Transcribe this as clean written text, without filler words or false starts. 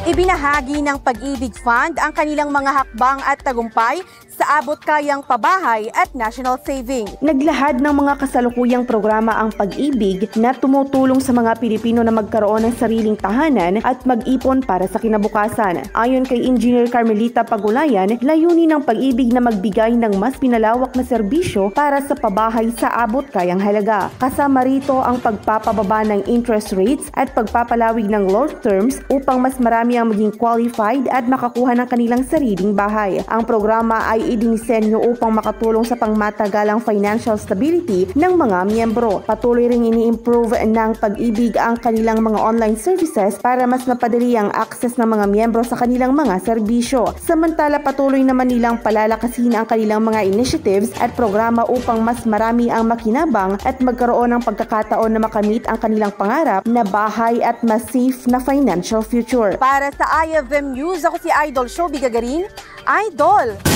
Ibinahagi ng Pag-ibig Fund ang kanilang mga hakbang at tagumpay sa abot kayang pabahay at national saving. Naglahad ng mga kasalukuyang programa ang Pag-ibig na tumutulong sa mga Pilipino na magkaroon ng sariling tahanan at mag-ipon para sa kinabukasan. Ayon kay Engineer Carmelita Pagulayan, layunin ng Pag-ibig na magbigay ng mas pinalawak na serbisyo para sa pabahay sa abot kayang halaga. Kasama rito ang pagpapababa ng interest rates at pagpapalawig ng loan terms upang mas marami ang maging qualified at makakuha ng kanilang sariling bahay. Ang programa ay idinisenyo upang makatulong sa pangmatagalang financial stability ng mga miyembro. Patuloy ring ini-improve ng Pag-ibig ang kanilang mga online services para mas mapadali ang access ng mga miyembro sa kanilang mga serbisyo. Samantala, patuloy naman nilang palalakasin ang kanilang mga initiatives at programa upang mas marami ang makinabang at magkaroon ng pagkakataon na makamit ang kanilang pangarap na bahay at mas safe na financial future. Para sa IFM News, ako si Idol Shobi Gagarin. Idol!